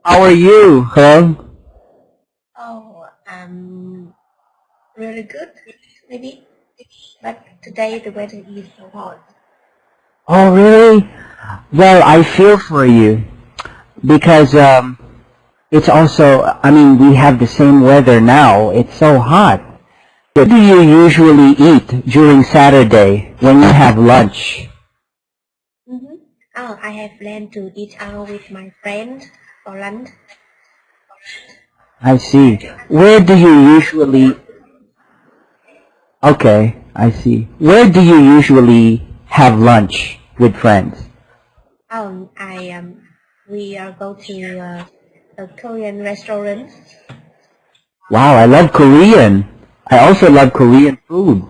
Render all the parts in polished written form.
How are you, Hong? Oh, really good, maybe. But today the weather is so hot. Oh, really? Well, I feel for you because it's also, I mean, we have the same weather now. It's so hot. What do you usually eat during Saturday when you have lunch? Mm-hmm. Oh, I have planned to eat out with my friend for lunch. I see. Where do you usually, okay, I see. Where do you usually have lunch with friends? We are go to a Korean restaurant. Wow, I love Korean. I also love Korean food.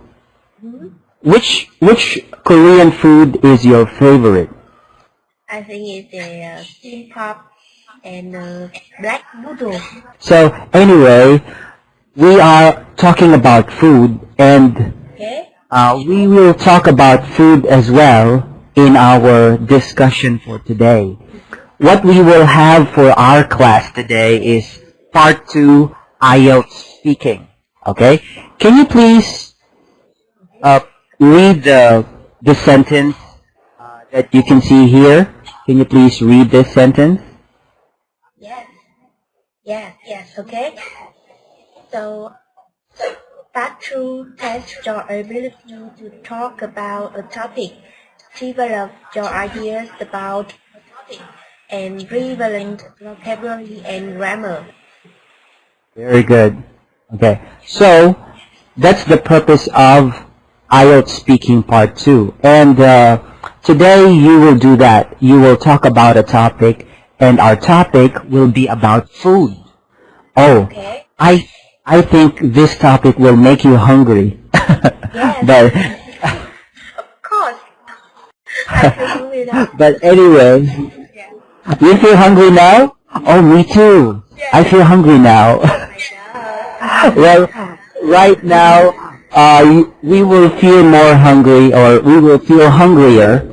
Mm-hmm. Which Korean food is your favorite? I think it's a steamed pop and black noodle. So anyway, we are talking about food, and Okay. we will talk about food as well in our discussion for today. What we will have for our class today is part 2 IELTS speaking. Okay? Can you please uh, read the sentence that you can see here? Can you please read this sentence? Yes. Yes. Okay. So, part 2 tests your ability to talk about a topic, develop your ideas about a topic, and relevant vocabulary and grammar. Very good. Okay. So, that's the purpose of IELTS speaking part 2. And today you will do that. You will talk about a topic, and our topic will be about food. Oh, Okay. I think this topic will make you hungry. Yes. But Of course. I feel hungry now. but anyway, Yeah. you feel hungry now? Oh, me too. I feel hungry now. My God. Well, right now, we will feel more hungry, or we will feel hungrier,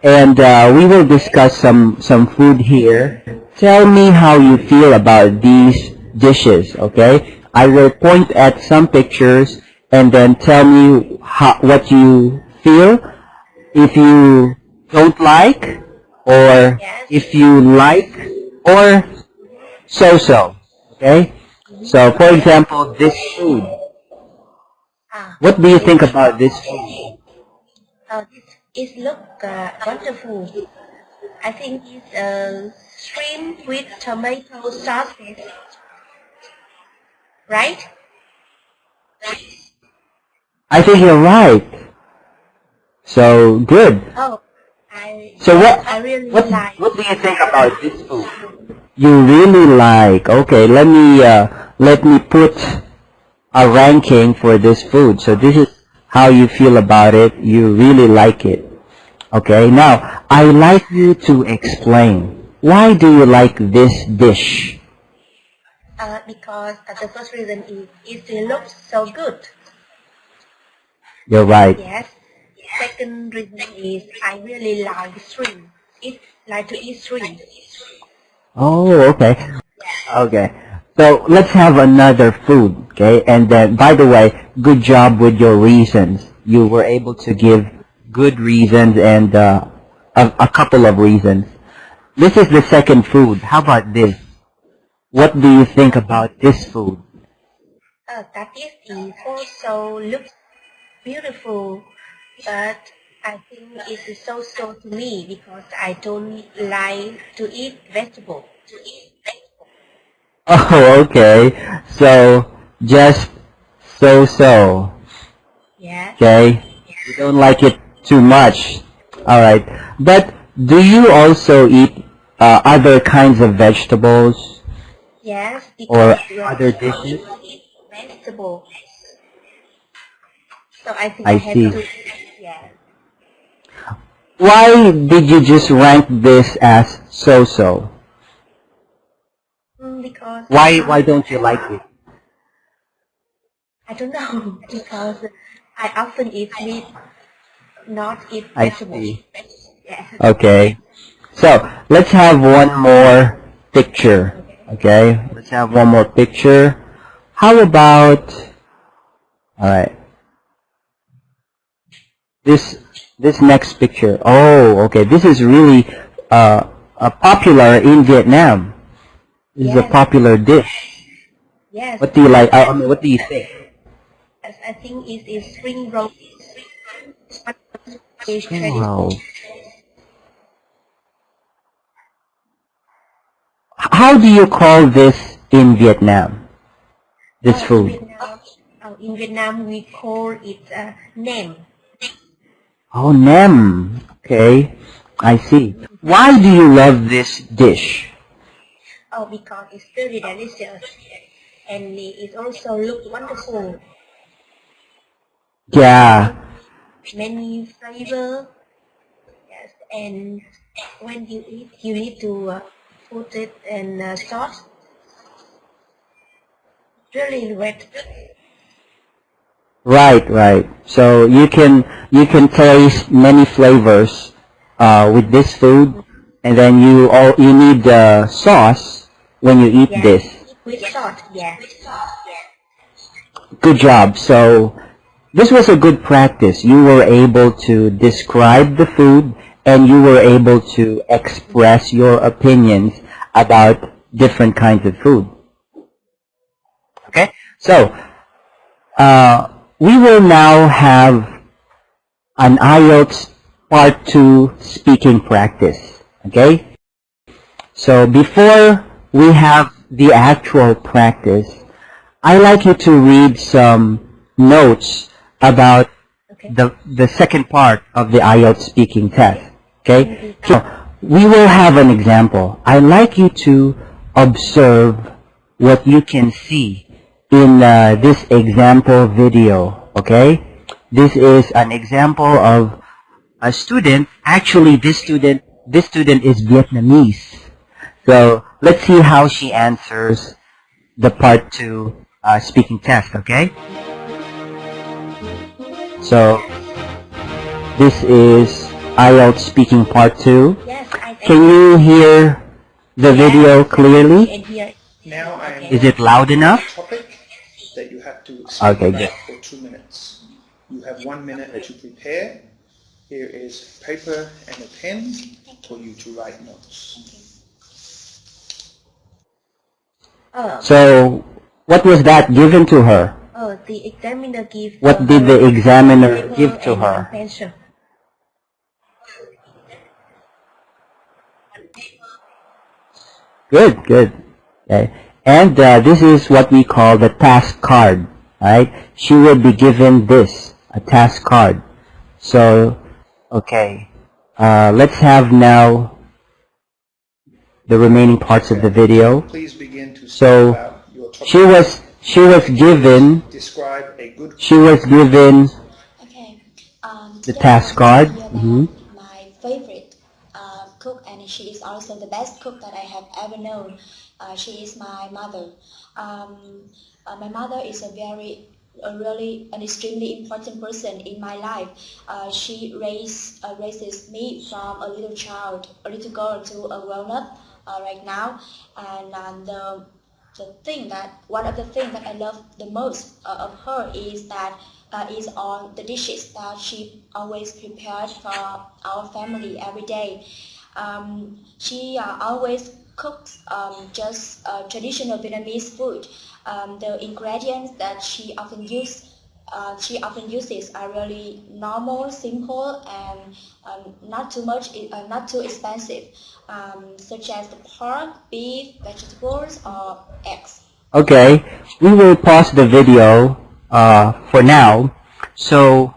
and we will discuss some food here. Tell me how you feel about these dishes, okay? I will point at some pictures and then tell me what you feel. If you don't like, or Yes. if you like, or so-so, okay? So, for example, this food. What do you think about this food? It look wonderful. I think it's shrimp with tomato sauce, right? I think you're right. So, good. Oh, So I really what, like. what do you think about this food? You really like. Okay, let me put a ranking for this food. So this is how you feel about it. You really like it. Okay, now I'd like you to explain. Why do you like this dish? Because the first reason is it looks so good. You're right. Yes. Second reason is I really like shrimp. It like to eat shrimp. Oh, okay. Okay. So let's have another food, okay? And then, by the way, good job with your reasons. You were able to give good reasons and a couple of reasons. This is the second food. How about this? What do you think about this food? That is also looks beautiful, but I think it's so to me because I don't like to eat vegetable. Oh, okay. So, just so. Yes. Okay? You don't like it too much. Alright. But do you also eat other kinds of vegetables Yes, or because other dishes? eat vegetable. So I think I I have see. to. Yes. Why did you just rank this as so-so? Because Why don't you like it? I don't know because I often eat meat, not eat I vegetable. see. Yes. Okay. So, let's have one more picture. Okay, let's have one more picture. How about, alright, this next picture. Oh, okay, this is really popular in Vietnam. This is a popular dish. Yes. What do you like? I mean, what do you think? Yes, I think it is spring roll. Spring roll. How do you call this in Vietnam? This food? In Vietnam, we call it nem. Oh, nem. Okay, I see. Why do you love this dish? Oh, because it's very delicious and it also looks wonderful. Yeah. Many flavor. Yes, and when you eat, you need to put it in sauce. Really red. Right. So you can taste many flavors with this food, and then you need sauce when you eat this. With sauce, yeah. Good job. So this was a good practice. You were able to describe the food, and you were able to express your opinions about different kinds of food. Okay, so we will now have an IELTS Part 2 speaking practice. Okay, so before we have the actual practice, I'd like you to read some notes about the second part of the IELTS speaking test. Okay, so we will have an example. I'd like you to observe what you can see in this example video. Okay, this is an example of a student. Actually, this student is Vietnamese. So let's see how she answers the Part 2 speaking test. Okay, so this is IELTS speaking Part 2. Yes, can you hear the video clearly? Now Is it loud enough? Topic that you have to speak about for 2 minutes. You have 1 minute to prepare. Here is paper and a pen for you to write notes. So, what was that given to her? The examiner gives. What did the examiner give to her? Pencil. Good. Okay. And this is what we call the task card. Right? She will be given this, a task card. So, okay. Let's have now the remaining parts of the video. Please begin to So, about your topic. she was given. Describe a good. She was given Okay. the task card. My favorite cook, and she is also the best cook that I have ever known. She is my mother. My mother is a really an extremely important person in my life. She raises me from a little child, a little girl, to a grown-up right now. And one of the things that I love the most of her is that is on the dishes that she always prepared for our family every day. She always cooks just traditional Vietnamese food. The ingredients that she often uses are really normal, simple, and not too expensive, such as the pork, beef, vegetables, or eggs. Okay, we will pause the video for now. So,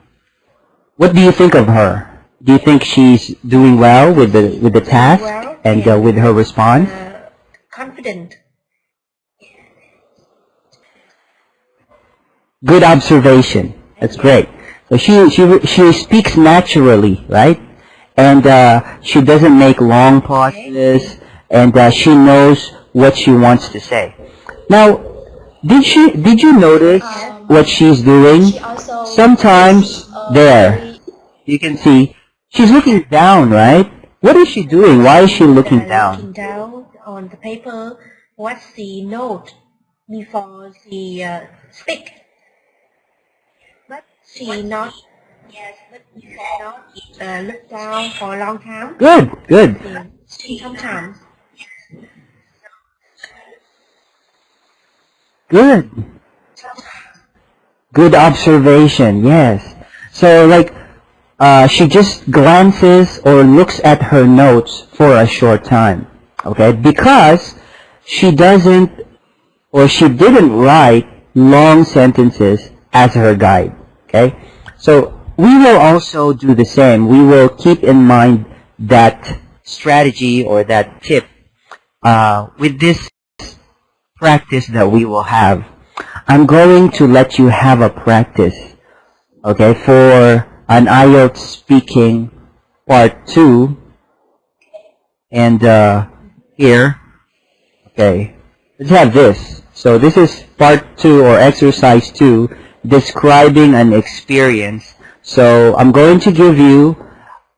what do you think of her? Do you think she's doing well with the task and with her response? Confident. Good observation. That's great. So she speaks naturally, right? And she doesn't make long pauses, and she knows what she wants to say. Now, did you notice what she's doing? Sometimes there, you can see she's looking down, right? What is she doing? Why is she looking down? Looking down on the paper, what she note before she speak. But she not look down for a long time. Good, good. She sometimes. Good. Good observation, yes. So like, she just glances or looks at her notes for a short time, okay? Because she doesn't or she didn't write long sentences as her guide, okay? So we will also do the same. We will keep in mind that strategy or that tip with this practice that we will have. I'm going to let you have a practice, okay, for an IELTS speaking part 2. And here, okay, let's have this. So this is part 2 or exercise 2, describing an experience. So I'm going to give you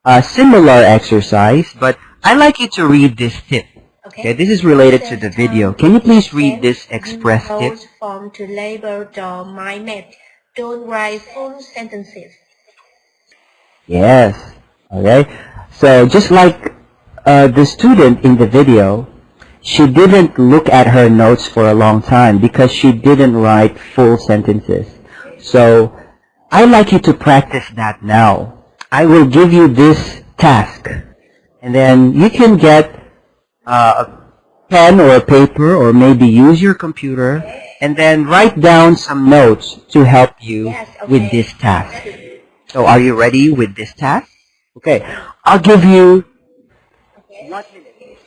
a similar exercise, but I'd like you to read this tip. Okay, this is related to the video. Can you please read this express tip? Form to label the mind map. Don't write full sentences. Yes. Okay. So just like the student in the video, she didn't look at her notes for a long time because she didn't write full sentences. So I'd like you to practice that now. I will give you this task, and then you can get a pen or a paper, or maybe use your computer, and then write down some notes to help you with this task. So are you ready with this task? Okay, I'll give you 1 minute.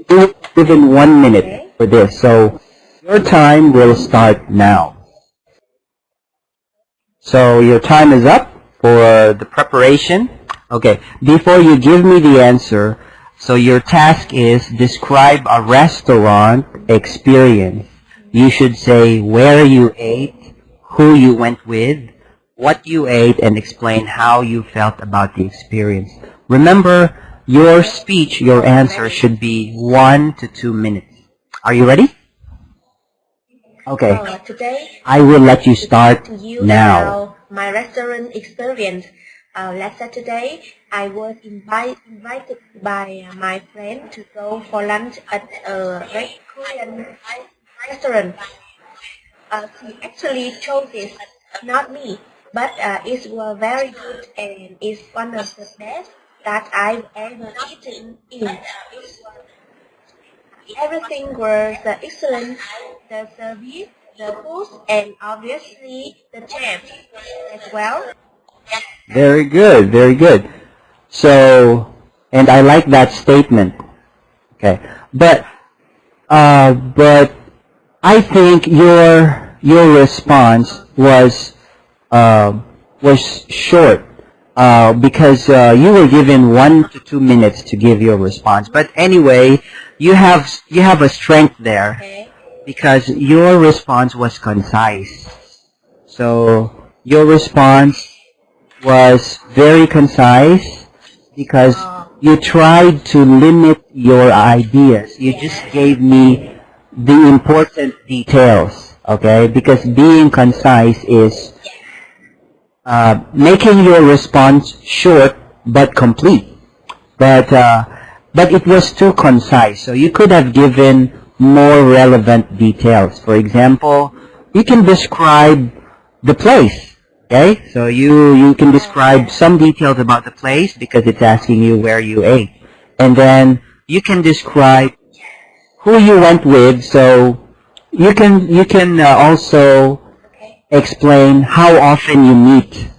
You're given 1 minute for this, so your time will start now. So your time is up for the preparation. Okay, before you give me the answer, so your task is describe a restaurant experience. You should say where you ate, who you went with, what you ate, and explain how you felt about the experience. Remember, your speech, your answer should be 1 to 2 minutes. Are you ready? Okay. Today, I will let you start now. My restaurant experience. Last Saturday, I was invited by my friend to go for lunch at a Korean restaurant. She actually chose this, not me, but it was very good and it's one of the best that I've ever eaten in. Everything was excellent, the service, the food, and obviously the chef as well. Very good, very good. So, and I like that statement. Okay, but I think your response was short because you were given 1 to 2 minutes to give your response. But anyway, you have a strength there because your response was concise. So your response was very concise because you tried to limit your ideas. You just gave me the important details, okay? Because being concise is making your response short but complete. But it was too concise, so you could have given more relevant details. For example, you can describe the place. Okay, so you can describe some details about the place because it's asking you where you ate. And then you can describe who you went with, so you can also explain how often you meet,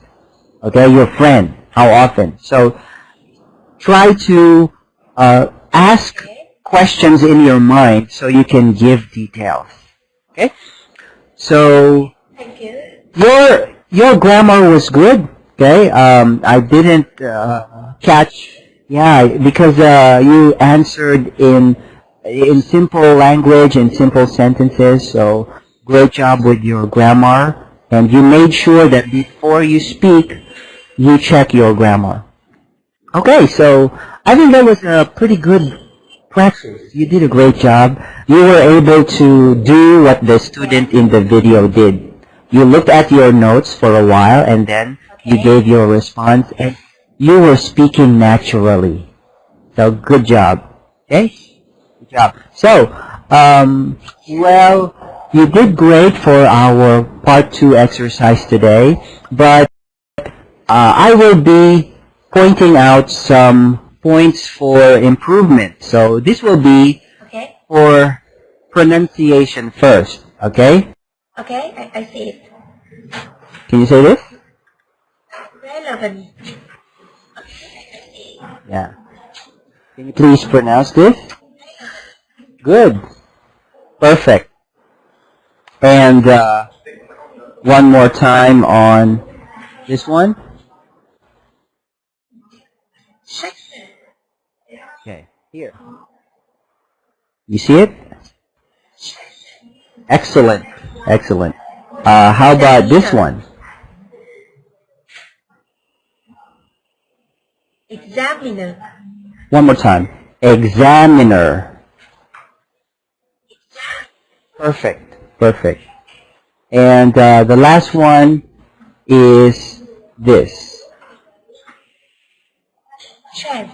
okay, your friend, how often. So try to ask questions in your mind so you can give details. Okay? So thank you. Your grammar was good, okay? I didn't catch, because you answered in simple language and simple sentences. So great job with your grammar, and you made sure that before you speak, you check your grammar. Okay, so I think that was a pretty good practice. You did a great job. You were able to do what the student in the video did. You looked at your notes for a while and then you gave your response and you were speaking naturally. So good job. Okay? Good job. So, well, you did great for our part 2 exercise today, but I will be pointing out some points for improvement. So this will be for pronunciation first, okay? Okay, I see it. Can you say this? Relevant. Yeah. Can you please pronounce this? Good. Perfect. And one more time on this one. Okay, here. You see it? Excellent. Excellent. How about this one? Examiner. One more time. Examiner. Perfect. Perfect. And the last one is this. Chef.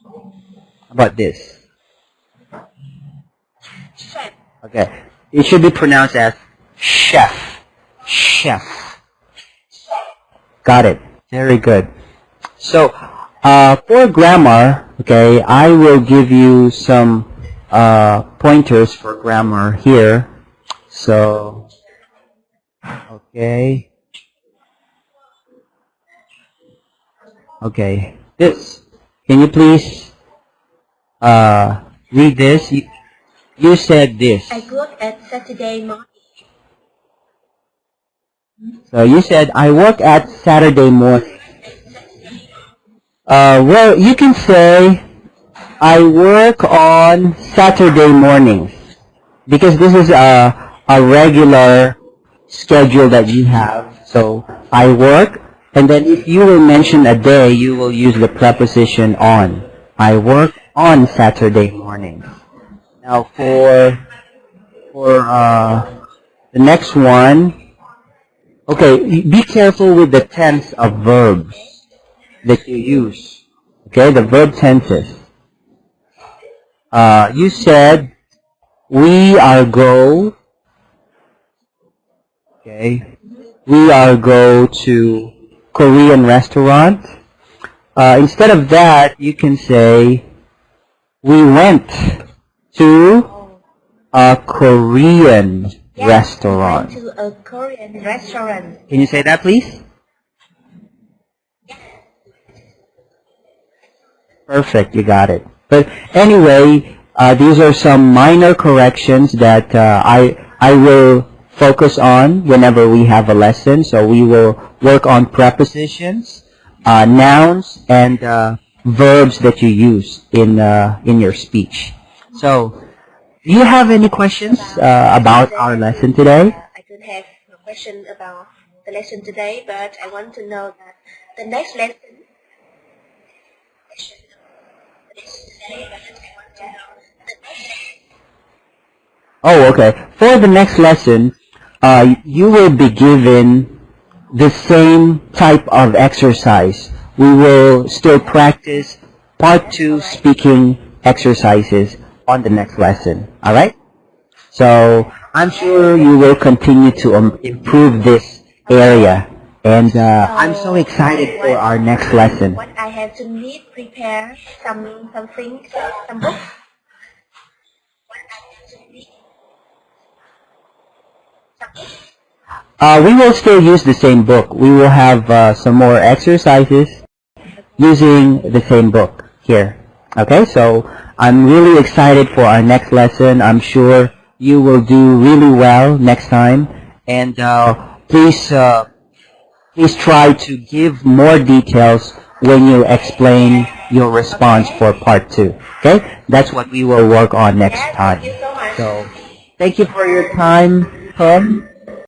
How about this? Chef. Okay. It should be pronounced as chef. Chef. Got it. Very good. So, for grammar, okay, I will give you some pointers for grammar here. So, okay. Okay. This. Can you please read this? You said this. I work at Saturday morning. So you said, I work at Saturday morning. Well, you can say, I work on Saturday mornings. Because this is a regular schedule that you have. So, I work, and then if you will mention a day, you will use the preposition on. I work on Saturday mornings. Now, for the next one, okay, be careful with the tense of verbs that you use. Okay, the verb tenses. You said, we are go. Okay, we are go to Korean restaurant. Instead of that, you can say, we went to a Korean restaurant. We went to a Korean restaurant. Can you say that, please? Perfect, you got it. But anyway, these are some minor corrections that I will focus on whenever we have a lesson. So we will work on prepositions, nouns, and verbs that you use in your speech. So, do you have any questions about our lesson today? I don't have a question about the lesson today, but I want to know that the next lesson. Oh, okay. For the next lesson, you will be given the same type of exercise. We will still practice part 2 speaking exercises on the next lesson. Alright? So, I'm sure you will continue to improve this area. And I'm so excited for our next lesson. What I have to need prepare something, some books. We will still use the same book. We will have some more exercises using the same book here. Okay, so I'm really excited for our next lesson. I'm sure you will do really well next time. And please try to give more details when you explain your response for part 2. Okay, that's what we will work on next time. Thank you so much. So, thank you for your time, Tom.